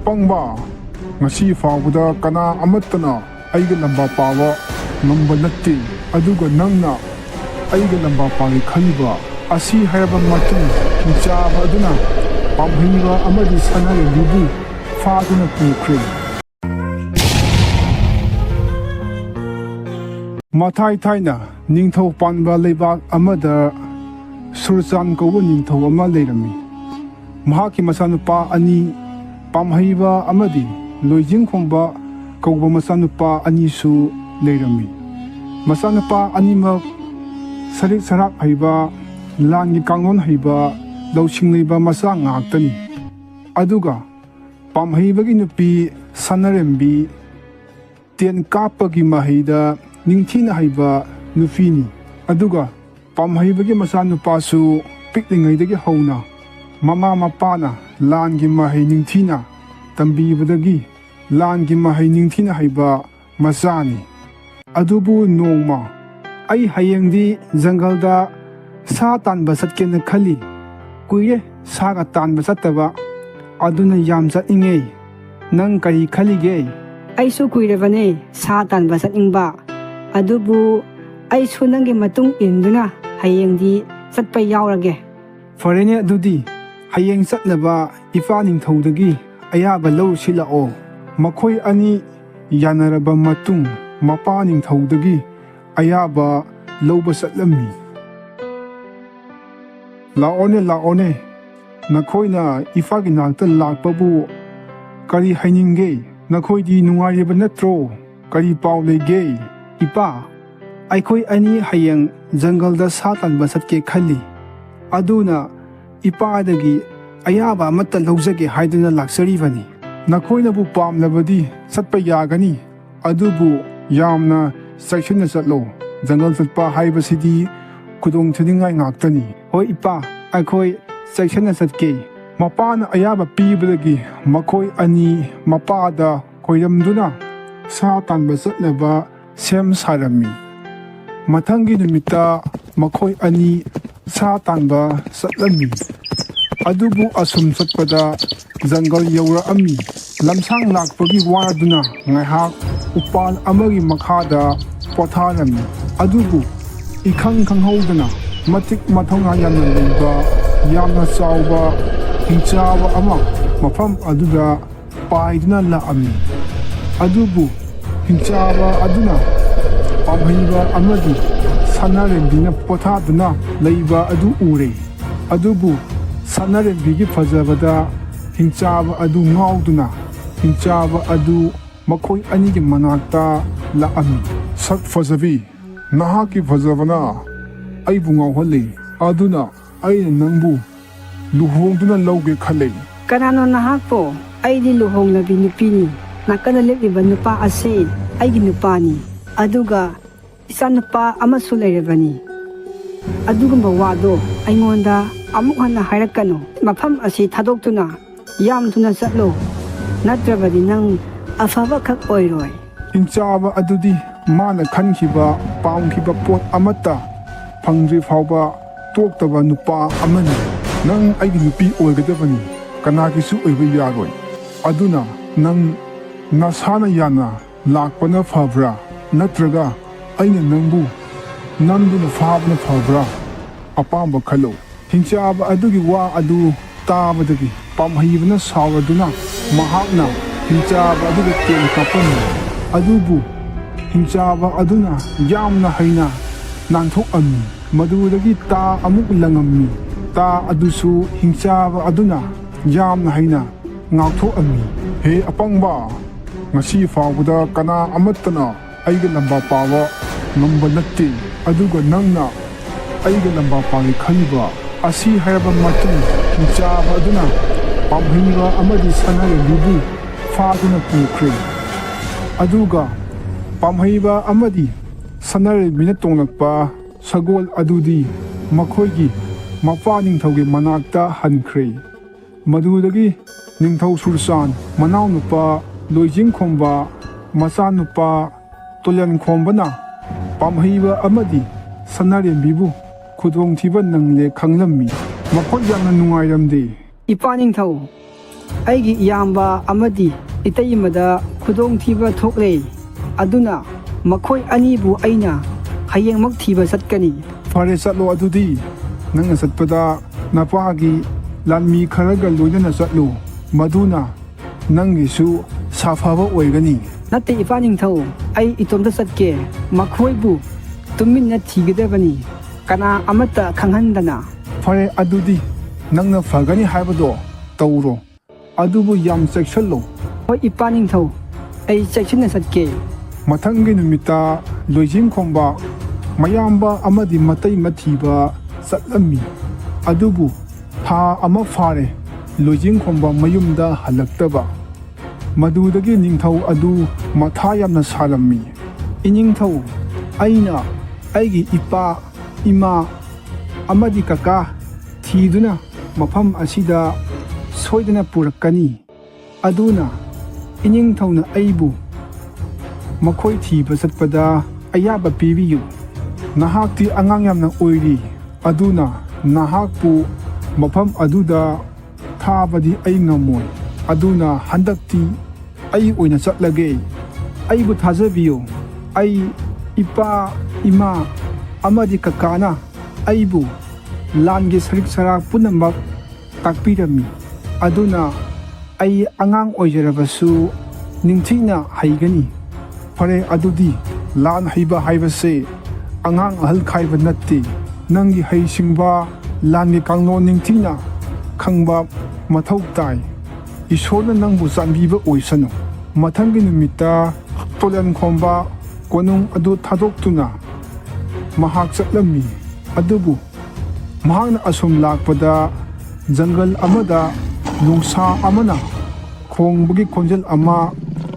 apangba ngasi faawda kana amattana aiga lamba pawa ngamba natte aduga nangna aiga lamba paagi khaliba asi haraba matung Hingchaba aduna pamhiba amadi sanare bibu faaduna pukre mathai thaina ningthau panba leibak amada Surchan kauba ningthau ama leirami mahaki masanupa ani pamhiba amadi loijingkhomba kauba masanupa ani su leirami masanupa animak sarik sarak haiba langi kangon haiba lawsing leiba masa ngaktani aduga pamhaibagi nupi sanarembi ten kapagi mahida ningthina haiba nufini aduga pamhaibagi masanupasu piklingaidagi hauna mama mapana langi mahai ningthina tambibadagi langi mahai ningthina haiba masani adubu nongma ai hayengdi jangalda sa tanba satkena khali kuire saga tanba sattaba aduna yam chatinge nang kari khalige aisu kuirebane sa tanba satingba adubu aisu nangi matung induna hayengdi satpa yaurage farene adudi hayeng satnaba ifa ningthaudagi ayaba law silao makhoi ani yanaraba matung mapa ningthaudagi ayaba lawba satlami laone nakhoina ifagi nakta lakpabu kari hainingge nakhoidi nungairiba natro kari paw lege ipa aikhoi ani hayeng jangalda sa tanba satke khali aduna ipadagi ayaba amatta lawjage haiduna laksaribani nakhoinabu pamlabadi satpa yagani adubu yamna saishuna satlo jangal satpa haibasidi kudong thiningai ngaktani hoi ipa aikhoi saishana satke mapana ayaba pibadagi makhoi ani mapada khoiramduna sa tanba satnaba sem sarami mathangi numita makhoi ani sa tanba satlami adubu asum satpada jangal yaura ami lamsang lakpagi waduna ngaihak upal amagi makhada potharami adubu ikhang khanghaudana matik mathonga yamna leiba yamna chawba Hingchaba ama mafam aduda paiduna laami adubu Hingchaba aduna pamhiba amadi sanarembina pothaduna leiba adu ure adubu sanarembigi fajabada Hingchaba adu ngauduna Hingchaba adu makhoi anigi manakta laami sak fajabi nahaki fajabana aibu ngauhali aduna aina nangbu luhongduna lawge khale kanano nahakpo aidi luhonglabi nupini nakana lebiba nupa ase aigi nupani aduga isa nupa amasu leirebani adugumba wado aingonda amuk hana hairakano mafam asi thadokuna yamtuna satlo natrabadi nang afaba khak oiroi Hingchaba adudi mana khankhiba paungkhiba pot amata phangri fawba toktaba nupa amani nang aigi nupi oigadabani kanagisu oiba yaroi aduna nang nasana yana lakpana fabra natraga aina nangbu nanduna fabna fabra apamba khalo Hingchaba adugi wa adu tabadagi pamhaibana sawraduna mahakna Hingchaba adugi ten kapani adubu Hingchaba aduna yamna haina nanthok ami madudagi ta amuk langami ta adusu Hingchaba aduna yamna haina ngauthok ami he apangba ngasi faawda kana amattana aiga lamba pawa ngamba natte aduga nangna aiga lamba paagi khaliba asi haraba matung Hingchaba aduna pamhiba amadi sanare bibu faaduna pukre aduga pamhiba amadi sanare bina tonglakpa sagol adudi makhoigi mapa ningthaugi manakta hankre madudagi ningthau Surchan manaw nupa loijingkhomba macha nupa tolan khombana pamhiba amadi sanare bibu khudong thiba nangle khanglammi makhot yamna nungairamde ipa ningthau ꯑꯩꯒꯤ ꯏꯌꯥꯝꯕ ꯑꯃꯗꯤ ꯏꯇꯩꯃꯗ ꯈꯨꯗꯣꯡꯊꯤꯕ ꯊꯣꯛꯂꯦ. ꯑꯗꯨꯅ ꯃꯈꯣꯏ ꯑꯅꯤꯕꯨ ꯑꯩꯅ ꯍꯌꯦꯡꯃꯛ ꯊꯤꯕ ꯆꯠꯀꯅꯤ. ꯐꯔꯦ ꯆꯠꯂꯣ ꯑꯗꯨꯗꯤ. ꯅꯪꯅ ꯆꯠꯄꯗ ꯅꯄꯥꯒꯤ ꯂꯥꯟꯃꯤ ꯈꯔꯒ ꯂꯣꯏꯅꯅ ꯆꯠꯂꯨ. ꯃꯗꯨꯅ ꯅꯪꯒꯤꯁꯨ ꯁꯥꯐꯕ ꯑꯣꯏꯒꯅꯤ. ꯅꯠꯇꯦ ꯏꯄꯥ ꯅꯤꯡꯊꯧ, ꯑꯩ ꯏꯇꯣꯝꯇ ꯆꯠꯀꯦ. ꯃꯈꯣꯏꯕꯨ ꯇꯨꯃꯤꯟꯅ ꯊꯤꯒꯗꯕꯅꯤ, ꯀꯅꯥ ꯑꯃꯠꯇ ꯈꯪꯍꯟꯗꯅ. ꯐꯔꯦ ꯑꯗꯨꯗꯤ ꯅꯪꯅ ꯐꯒꯅꯤ ꯍꯥꯏꯕꯗꯣ ꯇꯧꯔꯣ. ꯑꯗꯨꯕꯨ ꯌꯥꯝ ꯆꯦꯛꯁꯤꯜꯂꯨ. ꯍꯣꯏ ꯏꯄꯥ ꯅꯤꯡꯊꯧ, ꯑꯩ ꯆꯦꯛꯁꯤꯟꯅ ꯆꯠꯀꯦ. ꯃꯊꯪꯒꯤ ꯅꯨꯃꯤꯠꯇ ꯂꯣꯏꯖꯤꯡꯈꯣꯡꯕ ꯃꯌꯥꯝꯕ ꯑꯃꯗꯤ ꯃꯇꯩꯃ ꯊꯤꯕ ꯆꯠꯂꯝꯃꯤ. ꯑꯗꯨꯕꯨ ꯊꯥ ꯑꯃ ꯐꯥꯔꯦ ꯂꯣꯏꯖꯤꯡꯈꯣꯡꯕ ꯃꯌꯨꯝꯗ ꯍꯜꯂꯛꯇꯕ. ꯃꯗꯨꯗꯒꯤ ꯅꯤꯡꯊꯧ ꯑꯗꯨ ꯃꯊꯥ ꯌꯥꯝꯅ ꯁꯥꯔꯝꯃꯤ. ꯏꯅꯤꯡꯊꯧ, ꯑꯩꯅ ꯑꯩꯒꯤ ꯏꯄꯥ, ꯏꯃꯥ ꯑꯃꯗꯤ ꯀꯀꯥ ꯊꯤꯗꯨꯅ ꯃꯐꯝ ꯑꯁꯤꯗ ꯁꯣꯏꯗꯅ ꯄꯨꯔꯛꯀꯅꯤ. ꯑꯗꯨꯅ ꯏꯅꯤꯡꯊꯧꯅ ꯑꯩꯕꯨ ꯃꯈꯣꯏ ꯊꯤꯕ ꯆꯠꯄꯗ ꯑꯌꯥꯕ ꯄꯤꯕꯤꯌꯨ. ꯅꯍꯥꯛꯇꯤ ꯑꯉꯥꯡ ꯌꯥꯝꯅ ꯑꯣꯏꯔꯤ. ꯑꯗꯨꯅ ꯅꯍꯥꯛꯄꯨ ꯃꯐꯝ ꯑꯗꯨꯗ ꯊꯥꯕꯗꯤ ꯑꯩ ꯉꯝꯃꯣꯏ. ꯑꯗꯨꯅ ꯍꯟꯗꯛꯇꯤ ꯑꯩ ꯑꯣꯏꯅ ꯆꯠꯂꯒꯦ. ꯑꯩꯕꯨ ꯊꯥꯖꯕꯤꯌꯨ. ꯑꯩ, ꯏꯄꯥ, ꯏꯃꯥ ꯑꯃꯗꯤ ꯀꯀꯥꯅ ꯑꯩꯕꯨ ꯂꯥꯟꯒꯤ ꯁꯔꯤꯛ ꯁꯔꯥꯛ ꯄꯨꯝꯅꯃꯛ ꯇꯥꯛꯄꯤꯔꯝꯃꯤ. ꯑꯗꯨꯅ ꯑꯩ ꯑꯉꯥꯡ ꯑꯣꯏꯖꯔꯕꯁꯨ ꯅꯤꯡꯊꯤꯅ ꯍꯩꯒꯅꯤ. ꯐꯔꯦ ꯑꯗꯨꯗꯤ ꯂꯥꯟ ꯍꯩꯕ ꯍꯥꯏꯕꯁꯦ ꯑꯉꯥꯡ ꯑꯍꯜ ꯈꯥꯏꯕ ꯅꯠꯇꯦ. ꯅꯪꯒꯤ ꯍꯩꯁꯤꯡꯕ ꯂꯥꯟꯒꯤ ꯀꯥꯡꯂꯣꯟ ꯅꯤꯡꯊꯤꯅ ꯈꯪꯕ ꯃꯊꯧ ꯇꯥꯏ. ꯏꯁꯣꯔꯅ ꯅꯪꯕꯨ ꯆꯥꯟꯕꯤꯕ ꯑꯣꯏꯁꯅꯨ. ꯃꯊꯪꯒꯤ ꯅꯨꯃꯤꯠꯇ ꯇꯣꯂꯦꯟ ꯈꯣꯝꯕ ꯀꯣꯅꯨꯡ ꯑꯗꯨ ꯊꯥꯗꯣꯛꯇꯨꯅ ꯃꯍꯥꯛ ꯆꯠꯂꯝꯃꯤ. ꯑꯗꯨꯕꯨ ꯃꯍꯥꯛꯅ ꯑꯁꯨꯝ ꯂꯥꯛꯄꯗ ꯖꯪꯒꯜ ꯑꯃꯗ ꯅꯣꯡꯁꯥ ꯑꯃꯅ ꯈꯣꯡꯕꯒꯤ ꯈꯣꯟꯖꯦꯜ ꯑꯃ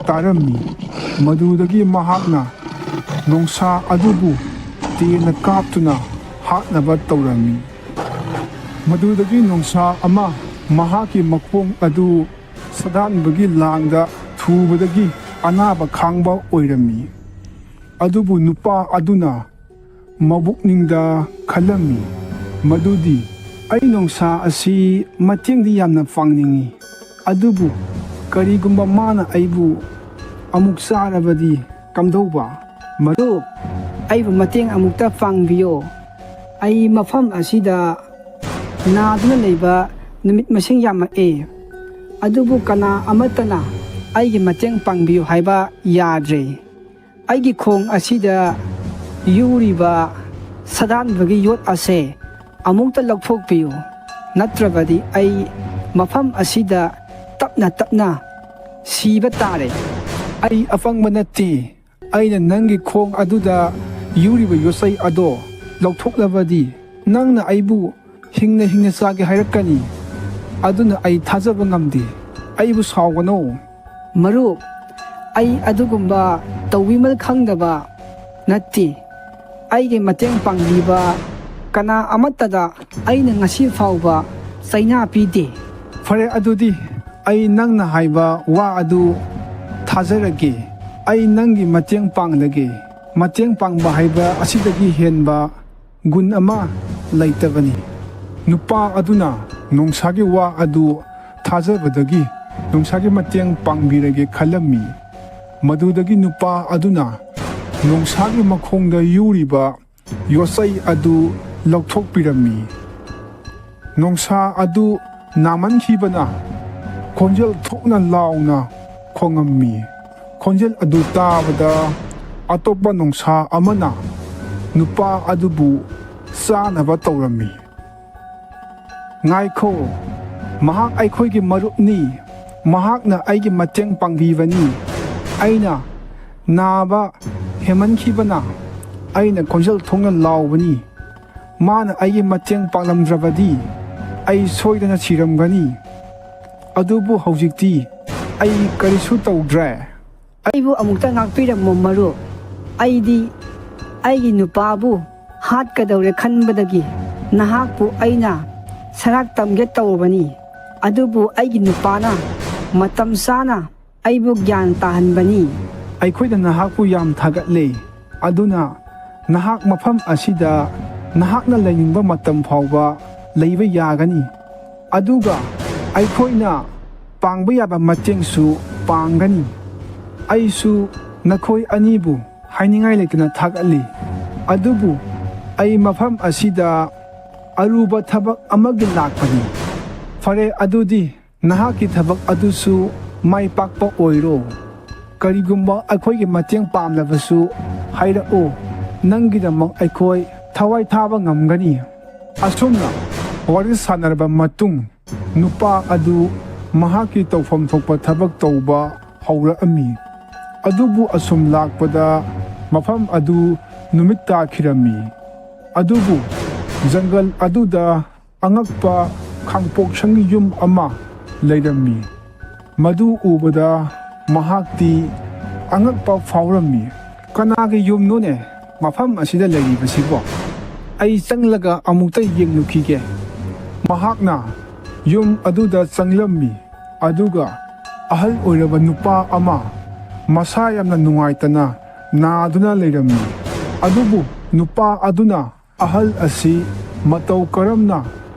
ꯇꯥꯔꯝꯃꯤ. ꯃꯗꯨꯗꯒꯤ ꯃꯍꯥꯛꯅ ꯅꯣꯡꯁꯥ ꯑꯗꯨꯕꯨ ꯇꯦꯟꯅ ꯀꯥꯞꯇꯨꯅ ꯍꯥꯠꯅꯕ ꯇꯧꯔꯝꯃꯤ. ꯃꯗꯨꯗꯒꯤ ꯅꯣꯡꯁꯥ ꯑꯃ ꯃꯍꯥꯛꯀꯤ ꯃꯈꯣꯡ ꯑꯗꯨ ꯁꯥꯗꯥꯟꯕꯒꯤ ꯂꯥꯡꯗ ꯊꯨꯕꯗꯒꯤ ꯑꯅꯥꯕ ꯈꯥꯡꯕ ꯑꯣꯏꯔꯝꯃꯤ. ꯑꯗꯨꯕꯨ ꯅꯨꯄꯥ ꯑꯗꯨꯅ ꯃꯕꯨꯛꯅꯤꯡꯗ ꯈꯜꯂꯝꯃꯤ ꯃꯗꯨꯗꯤ ꯑꯩ ꯅꯣꯡꯁꯥ ꯑꯁꯤ ꯃꯇꯦꯡꯗꯤ ꯌꯥꯝꯅ ꯄꯥꯡꯅꯤꯡꯏ. ꯑꯗꯨꯕꯨ ꯀꯔꯤꯒꯨꯝꯕ ꯃꯥꯅ ꯑꯩꯕꯨ ꯑꯃꯨꯛ ꯆꯥꯔꯕꯗꯤ ꯀꯝꯗꯧꯕ? ꯃꯔꯨꯞ, ꯑꯩꯕꯨ ꯃꯇꯦꯡ ꯑꯃꯨꯛꯇ ꯄꯥꯡꯕꯤꯌꯣ. ꯑꯩ ꯃꯐꯝ ꯑꯁꯤꯗ ꯅꯥꯗꯨꯅ ꯂꯩꯕ ꯅꯨꯃꯤꯠ ꯃꯁꯤꯡ ꯌꯥꯝꯃꯛꯑꯦ. ꯑꯗꯨꯕꯨ ꯀꯅꯥ ꯑꯃꯠꯇꯅ ꯑꯩꯒꯤ ꯃꯇꯦꯡ ꯄꯥꯡꯕꯤꯌꯨ ꯍꯥꯏꯕ ꯌꯥꯗ꯭ꯔꯦ. ꯑꯩꯒꯤ ꯈꯣꯡ ꯑꯁꯤꯗ ꯌꯨꯔꯤꯕ ꯁꯥꯗꯥꯟꯕꯒꯤ ꯌꯣꯠ ꯑꯁꯦ ꯑꯃꯨꯛꯇ ꯂꯧꯊꯣꯛꯄꯤꯌꯨ. ꯅꯠꯇ꯭ꯔꯕꯗꯤ ꯑꯩ ꯃꯐꯝ ꯑꯁꯤꯗ ꯇꯞꯅ ꯇꯞꯅ ꯁꯤꯕ ꯇꯥꯔꯦ. ꯑꯩ ꯑꯄꯪꯕ ꯅꯠꯇꯦ. ꯑꯩꯅ ꯅꯪꯒꯤ ꯈꯣꯡ ꯑꯗꯨꯗ ꯌꯨꯔꯤꯕ ꯌꯣꯠꯆꯩ ꯑꯗꯣ ꯂꯧꯊꯣꯛꯂꯕꯗꯤ ꯅꯪꯅ ꯑꯩꯕꯨ ꯍꯤꯡꯅ ꯍꯤꯡꯅ ꯆꯥꯒꯦ ꯍꯥꯏꯔꯛꯀꯅꯤ. ꯑꯗꯨꯅ ꯑꯩ ꯊꯥꯖꯕ ꯉꯝꯗꯦ. ꯑꯩꯕꯨ ꯁꯥꯎꯒꯅꯨ. ꯃꯔꯨꯞ, ꯑꯩ ꯑꯗꯨꯒꯨꯝꯕ ꯇꯧꯕꯤꯃꯜ ꯈꯪꯗꯕ ꯅꯠꯇꯦ. ꯑꯩꯒꯤ ꯃꯇꯦꯡ ꯄꯥꯡꯕꯤꯕ ꯀꯅꯥ ꯑꯃꯠꯇꯗ ꯑꯩꯅ ꯉꯁꯤ ꯐꯥꯎꯕ ꯆꯩꯅꯥ ꯄꯤꯗꯦ. ꯐꯔꯦ ꯑꯗꯨꯗꯤ ꯑꯩ ꯅꯪꯅ ꯍꯥꯏꯕ ꯋꯥ ꯑꯗꯨ ꯊꯥꯖꯔꯒꯦ. ꯑꯩ ꯅꯪꯒꯤ ꯃꯇꯦꯡ ꯄꯥꯡꯂꯒꯦ. ꯃꯇꯦꯡ ꯄꯥꯡꯕ ꯍꯥꯏꯕ ꯑꯁꯤꯗꯒꯤ ꯍꯦꯟꯕ ꯒꯨꯟ ꯑꯃ ꯂꯩꯇꯕꯅꯤ. ꯅꯨꯄꯥ ꯑꯗꯨꯅ ꯅꯣꯡꯁꯥꯒꯤ ꯋꯥ ꯑꯗꯨ ꯊꯥꯖꯕꯗꯒꯤ ꯅꯣꯡꯁꯥꯒꯤ ꯃꯇꯦꯡ ꯄꯥꯡꯕꯤꯔꯒꯦ ꯈꯜꯂꯝꯃꯤ. ꯃꯗꯨꯗꯒꯤ ꯅꯨꯄꯥ ꯑꯗꯨꯅ ꯅꯣꯡꯁꯥꯒꯤ ꯃꯈꯣꯡꯗ ꯌꯨꯔꯤꯕ ꯌꯣꯠꯆꯩ ꯑꯗꯨ ꯂꯧꯊꯣꯛꯄꯤꯔꯝꯃꯤ. ꯅꯣꯡꯁꯥ ꯑꯗꯨ ꯅꯥꯃꯟꯈꯤꯕꯅ ꯈꯣꯟꯖꯦꯜ ꯊꯣꯛꯅ ꯂꯥꯎꯅ ꯈꯣꯡꯉꯝꯃꯤ. ꯈꯣꯟꯖꯦꯜ ꯑꯗꯨ ꯇꯥꯕꯗ ꯑꯇꯣꯞꯄ ꯅꯣꯡꯁꯥ ꯑꯃꯅ ꯅꯨꯄꯥ ꯑꯗꯨꯕꯨ ꯆꯥꯅꯕ ꯇꯧꯔꯝꯃꯤ. ꯉꯥꯏꯈꯣ, ꯃꯍꯥꯛ ꯑꯩꯈꯣꯏꯒꯤ ꯃꯔꯨꯞꯅꯤ. ꯃꯍꯥꯛꯅ ꯑꯩꯒꯤ ꯃꯇꯦꯡ ꯄꯥꯡꯕꯤꯕꯅꯤ. ꯑꯩꯅ ꯅꯥꯕ ꯍꯦꯟꯃꯟꯈꯤꯕꯅ ꯑꯩꯅ ꯈꯣꯟꯖꯦꯜ ꯊꯣꯛꯅ ꯂꯥꯎꯕꯅꯤ. ꯃꯥꯅ ꯑꯩꯒꯤ ꯃꯇꯦꯡ ꯄꯥꯡꯂꯝꯗ꯭ꯔꯕꯗꯤ ꯑꯩ ꯁꯣꯏꯗꯅ ꯁꯤꯔꯝꯒꯅꯤ. ꯑꯗꯨꯕꯨ ꯍꯧꯖꯤꯛꯇꯤ ꯑꯩ ꯀꯔꯤꯁꯨ ꯇꯧꯗ꯭ꯔꯦ. ꯑꯩꯕꯨ ꯑꯃꯨꯛꯇ ꯉꯥꯛꯄꯤꯔꯝꯃꯣ ꯃꯔꯨꯞ. ꯑꯩꯗꯤ ꯑꯩꯒꯤ ꯅꯨꯄꯥꯕꯨ ꯍꯥꯠꯀꯗꯧꯔꯦ ꯈꯟꯕꯗꯒꯤ ꯅꯍꯥꯛꯄꯨ ꯑꯩꯅ ꯁꯔꯥꯛ ꯇꯝꯒꯦ ꯇꯧꯕꯅꯤ. ꯑꯗꯨꯕꯨ ꯑꯩꯒꯤ ꯅꯨꯄꯥꯅ ꯃꯇꯝ ꯆꯥꯅ ꯑꯩꯕꯨ ꯒ꯭ꯌꯥꯟ ꯇꯥꯍꯟꯕꯅꯤ. ꯑꯩꯈꯣꯏꯅ ꯅꯍꯥꯛꯄꯨ ꯌꯥꯝ ꯊꯥꯒꯠꯂꯦ. ꯑꯗꯨꯅ ꯅꯍꯥꯛ ꯃꯐꯝ ꯑꯁꯤꯗ ꯅꯍꯥꯛꯅ ꯂꯩꯅꯤꯡꯕ ꯃꯇꯝ ꯐꯥꯎꯕ ꯂꯩꯕ ꯌꯥꯒꯅꯤ. ꯑꯗꯨꯒ ꯑꯩꯈꯣꯏꯅ ꯄꯥꯡꯕ ꯌꯥꯕ ꯃꯇꯦꯡꯁꯨ ꯄꯥꯡꯒꯅꯤ꯫ ꯑꯩꯁꯨ ꯅꯈꯣꯏ ꯑꯅꯤꯕꯨ ꯍꯥꯏꯅꯤꯡꯉꯥꯏ ꯂꯩꯇꯅ ꯊꯥꯒꯠꯂꯤ, ꯑꯗꯨꯕꯨ ꯑꯩ ꯃꯐꯝ ꯑꯁꯤꯗ ꯑꯔꯨꯕ ꯊꯕꯛ ꯑꯃꯒꯤ ꯂꯥꯛꯄꯅꯤ꯫ ꯐꯔꯦ, ꯑꯗꯨꯗꯤ ꯅꯍꯥꯛꯀꯤ ꯊꯕꯛ ꯑꯗꯨꯁꯨ ꯃꯥꯏ ꯄꯥꯛꯄ ꯑꯣꯏꯔꯣ꯫ ꯀꯔꯤꯒꯨꯝꯕ ꯑꯩꯈꯣꯏꯒꯤ ꯃꯇꯦꯡ ꯄꯥꯝꯂꯕꯁꯨ ꯍꯥꯏꯔꯛꯑꯣ, ꯅꯪꯒꯤꯗꯃꯛ ꯑꯩꯈꯣꯏ ꯊꯋꯥꯏ ꯊꯥꯕ ꯉꯝꯒꯅꯤ꯫ ꯑꯁꯨꯝꯅ ꯋꯥꯔꯤ ꯁꯥꯟꯅꯔꯕ ꯃꯇꯨꯡ ꯅꯨꯄꯥ ꯑꯗꯨ ꯃꯍꯥꯛꯀꯤ ꯇꯧꯐꯝ ꯊꯣꯛꯄ ꯊꯕꯛ ꯇꯧꯕ ꯍꯧꯔꯛꯑꯝꯃꯤ꯫ ꯑꯗꯨꯕꯨ ꯑꯁꯨꯝ ꯂꯥꯛꯄꯗ ꯃꯐꯝ ꯑꯗꯨ ꯅꯨꯃꯤꯠ ꯇꯥꯈꯤꯔꯝꯃꯤ꯫ ꯑꯗꯨꯕꯨ ꯖꯪꯒꯜ ꯑꯗꯨꯗ ꯑꯉꯛꯄ ꯈꯥꯡꯄꯣꯛꯁꯪꯒꯤ ꯌꯨꯝ ꯑꯃ ꯂꯩꯔꯝꯃꯤ꯫ ꯃꯗꯨ ꯎꯕꯗ ꯃꯍꯥꯛꯇꯤ ꯑꯉꯛꯄ ꯐꯥꯎꯔꯝꯃꯤ꯫ ꯀꯅꯥꯒꯤ ꯌꯨꯝꯅꯣꯅꯦ ꯃꯐꯝ ꯑꯁꯤꯗ ꯂꯩꯔꯤꯕꯁꯤꯕꯣ? ꯑꯩ ꯆꯪꯂꯒ ꯑꯃꯨꯛꯇ ꯌꯦꯡꯂꯨꯈꯤꯒꯦ꯫ ꯃꯍꯥꯛꯅ ꯌꯨꯝ ꯑꯗꯨꯗ ꯆꯪꯂꯝꯃꯤ, ꯑꯗꯨꯒ ꯑꯍꯜ ꯑꯣꯏꯔꯕ ꯅꯨꯄꯥ ꯑꯃ ꯃꯁꯥ ꯌꯥꯝꯅ ꯅꯨꯡꯉꯥꯏꯇꯅ ꯅꯥꯗꯨꯅ ꯂꯩꯔꯝꯃꯤ꯫ ꯑꯗꯨꯕꯨ ꯅꯨꯄꯥ ꯑꯗꯨꯅ ꯑꯍꯜ ꯑꯁꯤ ꯃꯇꯧ ꯀꯔꯝꯅ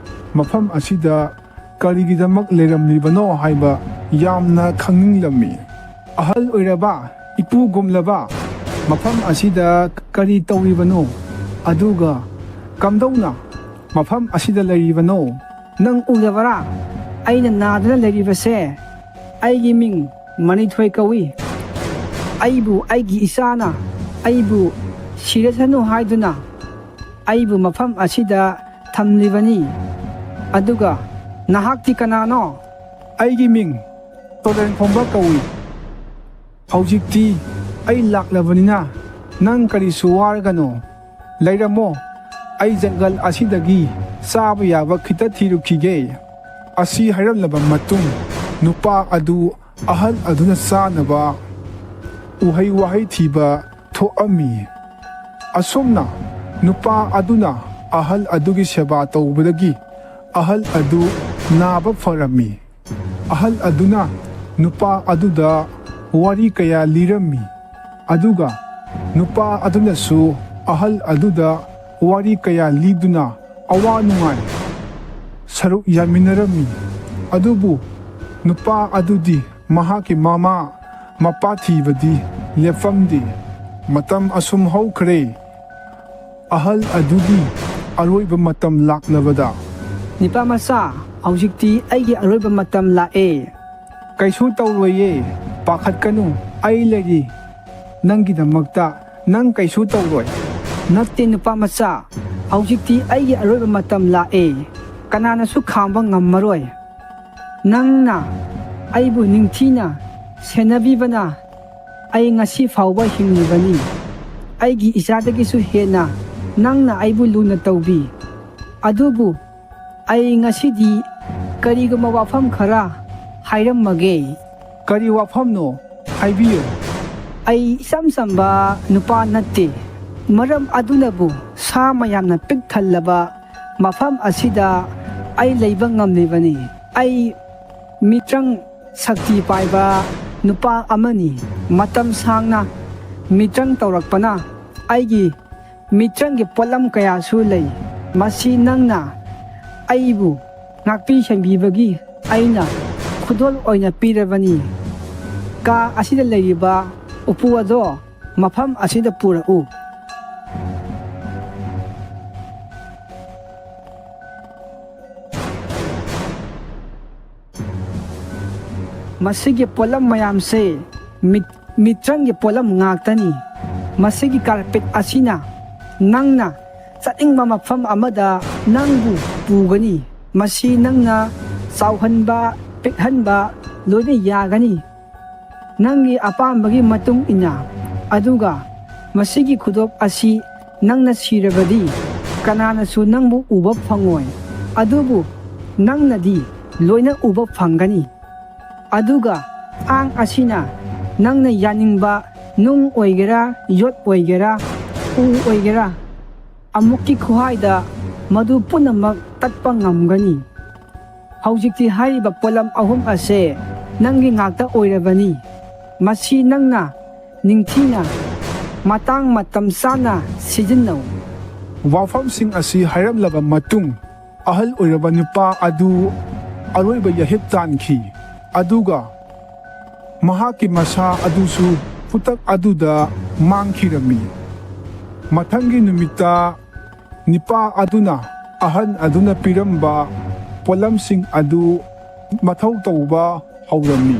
ꯃꯐꯝ ꯑꯁꯤꯗ ꯀꯔꯤꯒꯤꯗꯃꯛ ꯂꯩꯔꯝꯂꯤꯕꯅꯣ ꯍꯥꯏꯕ ꯌꯥꯝꯅ ꯈꯪꯅꯤꯡꯂꯝꯃꯤ꯫ ꯑꯍꯜ ꯑꯣꯏꯔꯕ ꯏꯄꯨꯒꯨꯝꯂꯕ, ꯃꯐꯝ ꯑꯁꯤꯗ ꯀꯔꯤ ꯇꯧꯔꯤꯕꯅꯣ? ꯑꯗꯨꯒ ꯀꯝꯗꯧꯅ ꯃꯐꯝ ꯑꯁꯤꯗ ꯂꯩꯔꯤꯕꯅꯣ? ꯅꯪ ꯎꯗꯕꯔꯥ? ꯑꯩꯅ ꯅꯥꯗꯨꯅ ꯂꯩꯔꯤꯕꯁꯦ? ꯑꯩꯒꯤ ꯃꯤꯡ ꯃꯅꯤꯊꯣꯏ ꯀꯧꯏ꯫ ꯑꯩꯕꯨ ꯑꯩꯒꯤ ꯏꯆꯥꯅ ꯑꯩꯕꯨ ꯁꯤꯔꯁꯅꯨ ꯍꯥꯏꯗꯨꯅ ꯑꯩꯕꯨ ꯃꯐꯝ ꯑꯁꯤꯗ ꯊꯝꯂꯤꯕꯅꯤ꯫ ꯑꯗꯨꯒ ꯅꯍꯥꯛꯇꯤ ꯀꯅꯥꯅꯣ? ꯑꯩꯒꯤ ꯃꯤꯡ ꯇꯣꯂꯦꯟꯈꯣꯝꯕ ꯀꯧꯏ꯫ ꯍꯧꯖꯤꯛꯇꯤ ꯑꯩ ꯂꯥꯛꯂꯕꯅꯤꯅ ꯅꯪ ꯀꯔꯤꯁꯨ ꯋꯥꯔꯒꯅꯣ, ꯂꯩꯔꯝꯃꯣ꯫ ꯑꯩ ꯖꯪꯒꯜ ꯑꯁꯤꯗꯒꯤ ꯆꯥꯕ ꯌꯥꯕ ꯈꯤꯇ ꯊꯤꯔꯨꯈꯤꯒꯦ꯫ ꯑꯁꯤ ꯍꯥꯏꯔꯝꯂꯕ ꯃꯇꯨꯡ ꯅꯨꯄꯥ ꯑꯗꯨ ꯑꯍꯜ ꯑꯗꯨꯅ ꯆꯥꯅꯕ ꯎꯍꯩ ꯋꯥꯍꯩ ꯊꯤꯕ ꯊꯣꯛꯑꯝꯃꯤ꯫ ꯑꯁꯨꯝꯅ ꯅꯨꯄꯥ ꯑꯗꯨꯅ ꯑꯍꯜ ꯑꯗꯨꯒꯤ ꯁꯦꯕꯥ ꯇꯧꯕꯗꯒꯤ ꯑꯍꯜ ꯑꯗꯨ ꯅꯥꯕ ꯐꯔꯝꯃꯤ꯫ ꯑꯍꯜ ꯑꯗꯨꯅ ꯅꯨꯄꯥ ꯑꯗꯨꯗ ꯋꯥꯔꯤ ꯀꯌꯥ ꯂꯤꯔꯝꯃꯤ, ꯑꯗꯨꯒ ꯅꯨꯄꯥ ꯑꯗꯨꯅꯁꯨ ꯑꯍꯜ ꯑꯗꯨꯗ ꯋꯥꯔꯤ ꯀꯌꯥ ꯂꯤꯗꯨꯅ ꯑꯋꯥ ꯅꯨꯡꯉꯥꯏ ꯁꯔꯨꯛ ꯌꯥꯃꯤꯟꯅꯔꯝꯃꯤ꯫ ꯑꯗꯨꯕꯨ ꯅꯨꯄꯥ ꯑꯗꯨꯗꯤ ꯃꯍꯥꯛꯀꯤ ꯃꯃꯥ ꯃꯄꯥ ꯊꯤꯕꯗꯤ ꯂꯦꯞꯐꯝꯗꯦ꯫ ꯃꯇꯝ ꯑꯁꯨꯝ ꯍꯧꯈ꯭ꯔꯦ꯫ ꯑꯍꯜ ꯑꯗꯨꯒꯤ ꯑꯔꯣꯏꯕ ꯃꯇꯝ ꯂꯥꯛꯂꯕꯗ, ꯅꯤꯄꯥꯃꯆꯥ, ꯍꯧꯖꯤꯛꯇꯤ ꯑꯩꯒꯤ ꯑꯔꯣꯏꯕ ꯃꯇꯝ ꯂꯥꯛꯑꯦ꯫ ꯀꯩꯁꯨ ꯇꯧꯔꯣꯏꯌꯦ, ꯄꯥꯈꯠꯀꯅꯨ, ꯑꯩ ꯂꯩꯔꯤ ꯅꯪꯒꯤꯗꯃꯛꯇ, ꯅꯪ ꯀꯩꯁꯨ ꯇꯧꯔꯣꯏ꯫ ꯅꯠꯇꯦ ꯅꯨꯄꯥꯃꯆꯥ, ꯍꯧꯖꯤꯛꯇꯤ ꯑꯩꯒꯤ ꯑꯔꯣꯏꯕ ꯃꯇꯝ ꯂꯥꯛꯑꯦ, ꯀꯅꯥꯅꯁꯨ ꯈꯥꯝꯕ ꯉꯝꯃꯔꯣꯏ꯫ ꯅꯪꯅ ꯑꯩꯕꯨ ꯅꯤꯡꯊꯤꯅ ꯁꯦꯟꯅꯕꯤꯕꯅ ꯑꯩ ꯉꯁꯤ ꯐꯥꯎꯕ ꯍꯤꯡꯂꯤꯕꯅꯤ꯫ ꯑꯩꯒꯤ ꯏꯆꯥꯗꯒꯤꯁꯨ ꯍꯦꯟꯅ ꯅꯪꯅ ꯑꯩꯕꯨ ꯂꯨꯅ ꯇꯧꯕꯤ꯫ ꯑꯗꯨꯕꯨ ꯑꯩ ꯉꯁꯤꯗꯤ ꯀꯔꯤꯒꯨꯝꯕ ꯋꯥꯐꯝ ꯈꯔ ꯍꯥꯏꯔꯝꯃꯒꯦ꯫ ꯀꯔꯤ ꯋꯥꯐꯝꯅꯣ? ꯍꯥꯏꯕꯤꯌꯨ꯫ ꯑꯩ ꯏꯆꯝ ꯆꯝꯕ ꯅꯨꯄꯥ ꯅꯠꯇꯦ, ꯃꯔꯝ ꯑꯗꯨꯅꯕꯨ ꯁꯥ ꯃꯌꯥꯝꯅ ꯄꯤꯛ ꯊꯜꯂꯕ ꯃꯐꯝ ꯑꯁꯤꯗ ꯑꯩ ꯂꯩꯕ ꯉꯝꯂꯤꯕꯅꯤ꯫ ꯑꯩ ꯃꯤꯇ꯭ꯔꯪ ꯁꯛꯇꯤ ꯄꯥꯏꯕ ꯅꯨꯄꯥ ꯑꯃꯅꯤ꯫ ꯃꯇꯝ ꯁꯥꯡꯅ ꯃꯤꯇ꯭ꯔꯪ ꯇꯧꯔꯛꯄꯅ ꯑꯩꯒꯤ ꯃꯤꯇ꯭ꯔꯪꯒꯤ ꯄꯣꯠꯂꯝ ꯀꯌꯥꯁꯨ ꯂꯩ꯫ ꯃꯁꯤ ꯅꯪꯅ ꯑꯩꯕꯨ ꯉꯥꯛꯄꯤ ꯁꯦꯟꯕꯤꯕꯒꯤ ꯑꯩꯅ ꯈꯨꯗꯣꯜ ꯑꯣꯏꯅ ꯄꯤꯔꯕꯅꯤ꯫ ꯀꯥ ꯑꯁꯤꯗ ꯂꯩꯔꯤꯕ ꯎꯄꯨ ꯑꯗꯣ ꯃꯐꯝ ꯑꯁꯤꯗ ꯄꯨꯔꯛꯎ꯫ ꯃꯁꯤꯒꯤ ꯄꯣꯠꯂꯝ ꯃꯌꯥꯝꯁꯦ ꯃꯤꯇ꯭ꯔꯪꯒꯤ ꯄꯣꯠꯂꯝ ꯉꯥꯛꯇꯅꯤ꯫ ꯃꯁꯤꯒꯤ ꯀꯥꯔꯄꯦꯠ ꯑꯁꯤꯅ ꯅꯪꯅ ꯆꯠꯅꯤꯡꯕ ꯃꯐꯝ ꯑꯃꯗ ꯅꯪꯕꯨ ꯄꯨꯒꯅꯤ꯫ ꯃꯁꯤ ꯅꯪꯅ ꯆꯥꯎꯍꯟꯕ, ꯄꯤꯛꯍꯟꯕ ꯂꯣꯏꯅ ꯌꯥꯒꯅꯤ, ꯅꯪꯒꯤ ꯑꯄꯥꯝꯕꯒꯤ ꯃꯇꯨꯡ ꯏꯟꯅ꯫ ꯑꯗꯨꯒ ꯃꯁꯤꯒꯤ ꯈꯨꯗꯣꯞ ꯑꯁꯤ ꯅꯪꯅ ꯁꯤꯔꯕꯗꯤ ꯀꯅꯥꯅꯁꯨ ꯅꯪꯕꯨ ꯎꯕ ꯐꯪꯉꯣꯏ, ꯑꯗꯨꯕꯨ ꯅꯪꯅꯗꯤ ꯂꯣꯏꯅ ꯎꯕ ꯐꯪꯒꯅꯤ꯫ ꯑꯗꯨꯒ ꯊꯥꯡ ꯑꯁꯤꯅ ꯅꯪꯅ ꯌꯥꯅꯤꯡꯕ ꯅꯨꯡ ꯑꯣꯏꯒꯦꯔꯥ, ꯌꯣꯠ ꯑꯣꯏꯒꯦꯔꯥ, ꯎ ꯑꯣꯏꯒꯦꯔꯥ, ꯑꯃꯨꯛꯀꯤ ꯈꯨꯍꯥꯏꯗ ꯃꯗꯨ ꯄꯨꯝꯅꯃꯛ ꯇꯠꯄ ꯉꯝꯒꯅꯤ꯫ ꯍꯧꯖꯤꯛꯇꯤ ꯍꯥꯏꯔꯤꯕ ꯄꯣꯠꯂꯝ ꯑꯍꯨꯝ ꯑꯁꯦ ꯅꯪꯒꯤ ꯉꯥꯛꯇ ꯑꯣꯏꯔꯕꯅꯤ꯫ ꯃꯁꯤ ꯅꯪꯅ ꯅꯤꯡꯊꯤꯅ ꯃꯇꯥꯡ ꯃꯇꯝ ꯆꯥꯅ ꯁꯤꯖꯤꯟꯅꯧ꯫ ꯋꯥꯐꯝꯁꯤꯡ ꯑꯁꯤ ꯍꯥꯏꯔꯝꯂꯕ ꯃꯇꯨꯡ ꯑꯍꯜ ꯑꯣꯏꯔꯕ ꯅꯨꯄꯥ ꯑꯗꯨ ꯑꯔꯣꯏꯕ ꯌꯥꯍꯤꯞ ꯇꯥꯟꯈꯤ꯫ ꯑꯗꯨꯒ ꯃꯍꯥꯛꯀꯤ ꯃꯁꯥ ꯑꯗꯨꯁꯨ ꯈꯨꯗꯛ ꯑꯗꯨꯗ ꯃꯥꯡꯈꯤꯔꯝꯃꯤ꯫ ꯃꯊꯪꯒꯤ ꯅꯨꯃꯤꯠꯇ ꯅꯤꯄꯥ ꯑꯗꯨꯅ ꯑꯍꯟ ꯑꯗꯨꯅ ꯄꯤꯔꯝꯕ ꯄꯣꯠꯂꯝꯁꯤꯡ ꯑꯗꯨ ꯃꯊꯧ ꯇꯧꯕ ꯍꯧꯔꯝꯃꯤ꯫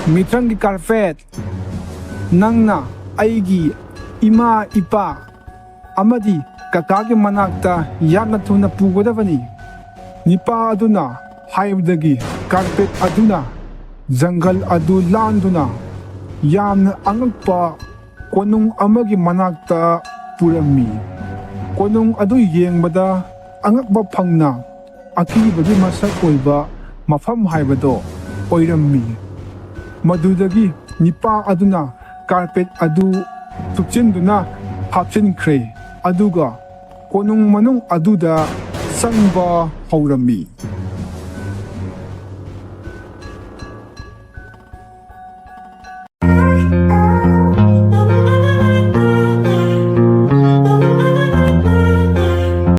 ꯃꯤꯊ꯭ꯔꯪꯒꯤ ꯀꯥꯔꯄꯦꯠ, ꯅꯪꯅ ꯑꯩꯒꯤ ꯏꯃꯥ ꯏꯄꯥ ꯑꯃꯗꯤ ꯀꯀꯥꯒꯤ ꯃꯅꯥꯛꯇ ꯌꯥꯝꯅ ꯊꯨꯅ ꯄꯨꯒꯗꯕꯅꯤ꯫ ꯅꯤꯄꯥ ꯑꯗꯨꯅ ꯍꯥꯏꯕꯗꯒꯤ ꯀꯥꯔꯄꯦꯠ ꯑꯗꯨꯅ ꯖꯪꯒꯜ ꯑꯗꯨ ꯂꯥꯟꯗꯨꯅ ꯌꯥꯝꯅ ꯑꯉꯛꯄ ꯀꯣꯅꯨꯡ ꯑꯃꯒꯤ ꯃꯅꯥꯛꯇ ꯄꯨꯔꯝꯃꯤ꯫ ꯀꯣꯅꯨꯡ ꯑꯗꯨ ꯌꯦꯡꯕꯗ ꯑꯉꯛꯄ ꯐꯪꯅ ꯑꯀꯤꯕꯒꯤ ꯃꯁꯛ ꯑꯣꯏꯕ ꯃꯐꯝ ꯍꯥꯏꯕꯗꯣ ꯑꯣꯏꯔꯝꯃꯤ꯫ ꯃꯗꯨꯗꯒꯤ ꯅꯤꯄꯥ ꯑꯗꯨꯅ ꯀꯥꯔꯄꯦꯠ ꯑꯗꯨ ꯊꯨꯞꯆꯤꯟꯗꯨꯅ ꯍꯥꯞꯆꯤꯟꯈ꯭ꯔꯦ ꯑꯗꯨꯒ ꯀꯣꯅꯨꯡ ꯃꯅꯨꯡ ꯑꯗꯨꯗ ꯆꯪꯕ ꯍꯧꯔꯝꯃꯤ꯫